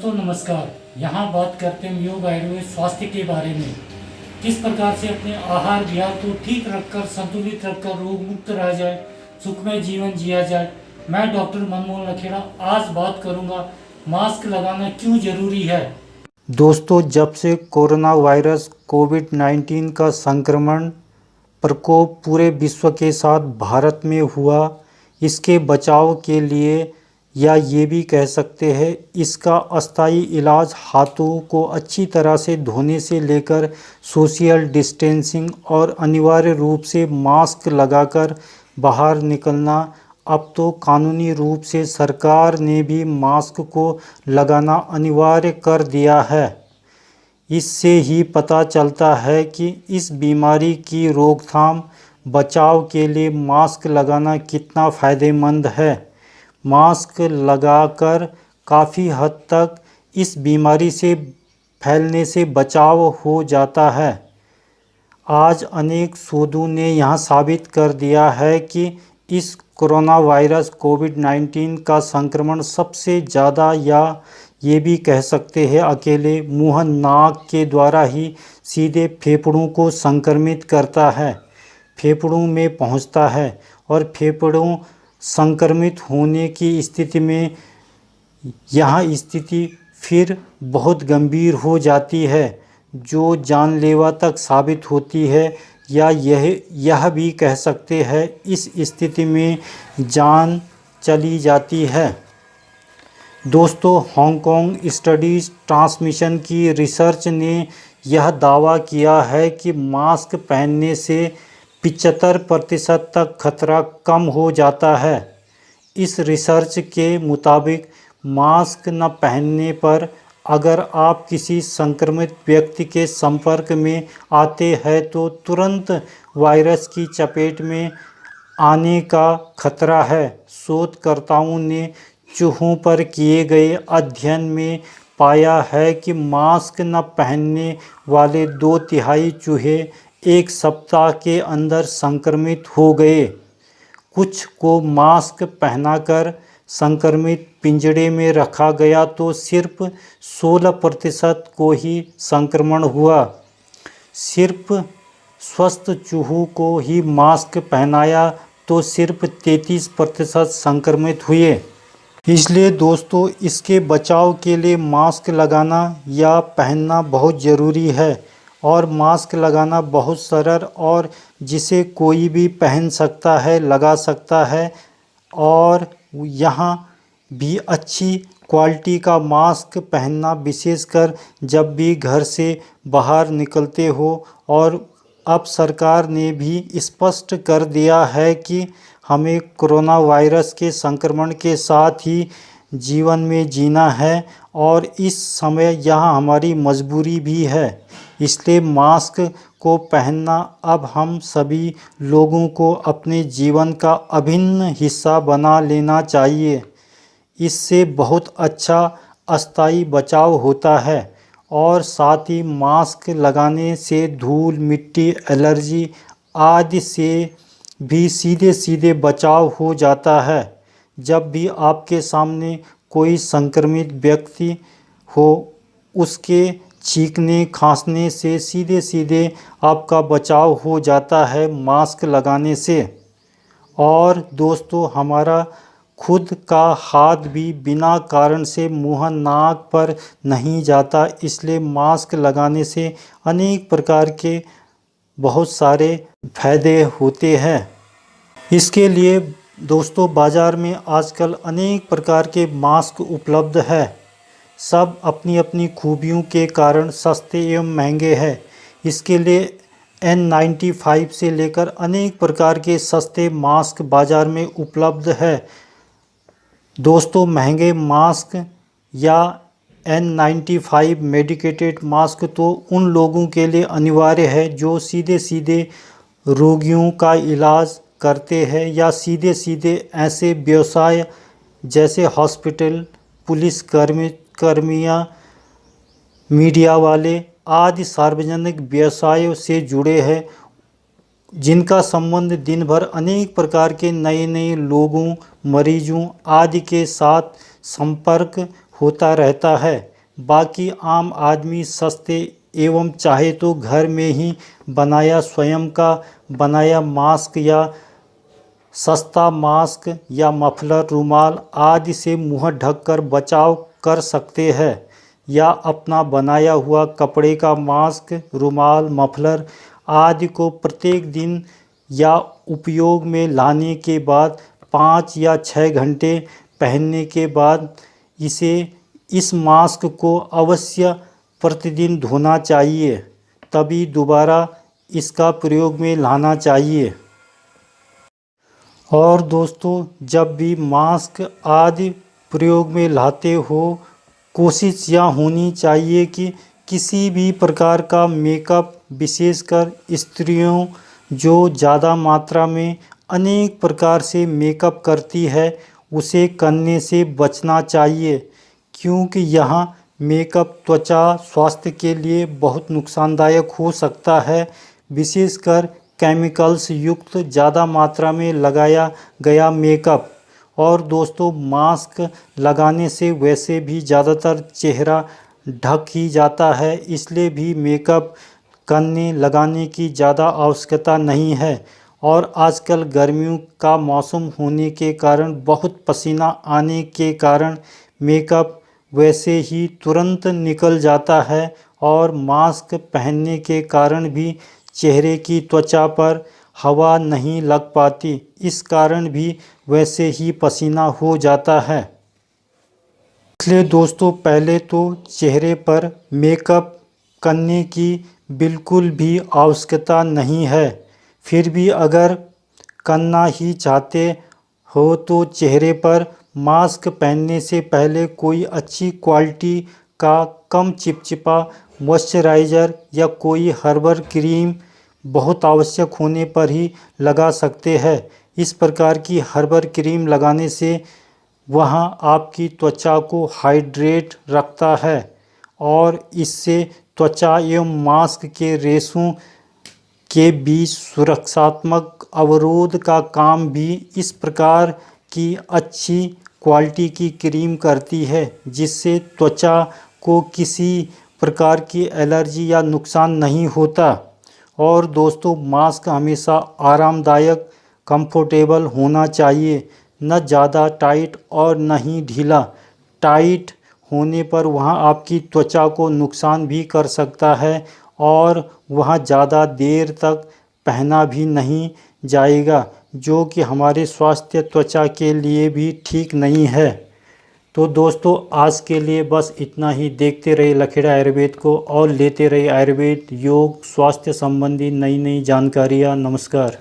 दोस्तों नमस्कार। यहाँ बात करते हैं योग आयुर्वेद स्वास्थ्य के बारे में। किस प्रकार से अपने आहार विहार को ठीक रखकर संतुलित रखकर रोग मुक्त रह जाए, सुखमय जीवन जिया जाए। मैं डॉक्टर मनमोहन लखेड़ा आज बात करूँगा मास्क लगाना क्यों जरूरी है। दोस्तों, जब से कोरोना वायरस कोविड-19 का संक्रमण प्रकोप पूरे विश्व के साथ भारत में हुआ, इसके बचाव के लिए या ये भी कह सकते हैं इसका अस्थायी इलाज हाथों को अच्छी तरह से धोने से लेकर सोशल डिस्टेंसिंग और अनिवार्य रूप से मास्क लगाकर बाहर निकलना। अब तो कानूनी रूप से सरकार ने भी मास्क को लगाना अनिवार्य कर दिया है। इससे ही पता चलता है कि इस बीमारी की रोकथाम बचाव के लिए मास्क लगाना कितना फ़ायदेमंद है। मास्क लगाकर काफ़ी हद तक इस बीमारी से फैलने से बचाव हो जाता है। आज अनेक शोधों ने यह साबित कर दिया है कि इस कोरोना वायरस कोविड-19 का संक्रमण सबसे ज़्यादा या ये भी कह सकते हैं अकेले मुंह नाक के द्वारा ही सीधे फेफड़ों को संक्रमित करता है, फेफड़ों में पहुंचता है और फेफड़ों संक्रमित होने की स्थिति में यह स्थिति फिर बहुत गंभीर हो जाती है, जो जानलेवा तक साबित होती है या यह भी कह सकते हैं इस स्थिति में जान चली जाती है। दोस्तों, हांगकांग स्टडीज ट्रांसमिशन की रिसर्च ने यह दावा किया है कि मास्क पहनने से 75% तक खतरा कम हो जाता है। इस रिसर्च के मुताबिक मास्क न पहनने पर अगर आप किसी संक्रमित व्यक्ति के संपर्क में आते हैं तो तुरंत वायरस की चपेट में आने का खतरा है। शोधकर्ताओं ने चूहों पर किए गए अध्ययन में पाया है कि मास्क न पहनने वाले 2/3 चूहे 1 सप्ताह के अंदर संक्रमित हो गए। कुछ को मास्क पहनाकर संक्रमित पिंजड़े में रखा गया तो सिर्फ 16% को ही संक्रमण हुआ। सिर्फ स्वस्थ चूहों को ही मास्क पहनाया तो सिर्फ 33% संक्रमित हुए। इसलिए दोस्तों, इसके बचाव के लिए मास्क लगाना या पहनना बहुत ज़रूरी है और मास्क लगाना बहुत सरल और जिसे कोई भी पहन सकता है, लगा सकता है। और यहाँ भी अच्छी क्वालिटी का मास्क पहनना, विशेषकर जब भी घर से बाहर निकलते हो। और अब सरकार ने भी स्पष्ट कर दिया है कि हमें कोरोना वायरस के संक्रमण के साथ ही जीवन में जीना है और इस समय यह हमारी मजबूरी भी है। इसलिए मास्क को पहनना अब हम सभी लोगों को अपने जीवन का अभिन्न हिस्सा बना लेना चाहिए। इससे बहुत अच्छा अस्थायी बचाव होता है और साथ ही मास्क लगाने से धूल, मिट्टी, एलर्जी आदि से भी सीधे बचाव हो जाता है। जब भी आपके सामने कोई संक्रमित व्यक्ति हो, उसके छींकने खांसने से सीधे आपका बचाव हो जाता है मास्क लगाने से। और दोस्तों, हमारा खुद का हाथ भी बिना कारण से मुंह नाक पर नहीं जाता। इसलिए मास्क लगाने से अनेक प्रकार के बहुत सारे फायदे होते हैं। इसके लिए दोस्तों, बाज़ार में आजकल अनेक प्रकार के मास्क उपलब्ध है। सब अपनी अपनी खूबियों के कारण सस्ते एवं महंगे हैं। इसके लिए N95 से लेकर अनेक प्रकार के सस्ते मास्क बाज़ार में उपलब्ध है। दोस्तों, महंगे मास्क या N95 मेडिकेटेड मास्क तो उन लोगों के लिए अनिवार्य है जो सीधे रोगियों का इलाज करते हैं या सीधे ऐसे व्यवसाय जैसे हॉस्पिटल, पुलिस कर्मियाँ, मीडिया वाले आदि सार्वजनिक व्यवसायों से जुड़े हैं, जिनका संबंध दिन भर अनेक प्रकार के नए लोगों, मरीजों आदि के साथ संपर्क होता रहता है। बाकी आम आदमी सस्ते एवं चाहे तो घर में ही बनाया स्वयं का बनाया मास्क या सस्ता मास्क या मफलर रुमाल आदि से मुंह ढककर बचाव कर सकते हैं, या अपना बनाया हुआ कपड़े का मास्क, रुमाल, मफलर आदि को प्रत्येक दिन या उपयोग में लाने के बाद 5 या 6 घंटे पहनने के बाद इस मास्क को अवश्य प्रतिदिन धोना चाहिए, तभी दोबारा इसका प्रयोग में लाना चाहिए। और दोस्तों, जब भी मास्क आदि प्रयोग में लाते हो, कोशिश यह होनी चाहिए कि किसी भी प्रकार का मेकअप, विशेषकर स्त्रियों जो ज़्यादा मात्रा में अनेक प्रकार से मेकअप करती है, उसे करने से बचना चाहिए, क्योंकि यह मेकअप त्वचा स्वास्थ्य के लिए बहुत नुकसानदायक हो सकता है। विशेषकर केमिकल्स युक्त ज़्यादा मात्रा में लगाया गया मेकअप। और दोस्तों, मास्क लगाने से वैसे भी ज़्यादातर चेहरा ढक ही जाता है, इसलिए भी मेकअप लगाने की ज़्यादा आवश्यकता नहीं है। और आजकल गर्मियों का मौसम होने के कारण बहुत पसीना आने के कारण मेकअप वैसे ही तुरंत निकल जाता है, और मास्क पहनने के कारण भी चेहरे की त्वचा पर हवा नहीं लग पाती, इस कारण भी वैसे ही पसीना हो जाता है। इसलिए दोस्तों, पहले तो चेहरे पर मेकअप करने की बिल्कुल भी आवश्यकता नहीं है। फिर भी अगर करना ही चाहते हो तो चेहरे पर मास्क पहनने से पहले कोई अच्छी क्वालिटी का कम चिपचिपा मॉइस्चराइज़र या कोई हर्बल क्रीम बहुत आवश्यक होने पर ही लगा सकते हैं। इस प्रकार की हर्बल क्रीम लगाने से वह आपकी त्वचा को हाइड्रेट रखता है, और इससे त्वचा एवं मास्क के रेशों के बीच सुरक्षात्मक अवरोध का काम भी इस प्रकार की अच्छी क्वालिटी की क्रीम करती है, जिससे त्वचा को किसी प्रकार की एलर्जी या नुकसान नहीं होता। और दोस्तों, मास्क हमेशा आरामदायक, कंफर्टेबल होना चाहिए, न ज़्यादा टाइट और न ही ढीला। टाइट होने पर वह आपकी त्वचा को नुकसान भी कर सकता है, और वह ज़्यादा देर तक पहना भी नहीं जाएगा, जो कि हमारे स्वास्थ्य त्वचा के लिए भी ठीक नहीं है। तो दोस्तों, आज के लिए बस इतना ही। देखते रहिए लखेड़ा आयुर्वेद को और लेते रहिए आयुर्वेद, योग, स्वास्थ्य संबंधी नई नई जानकारियाँ। नमस्कार।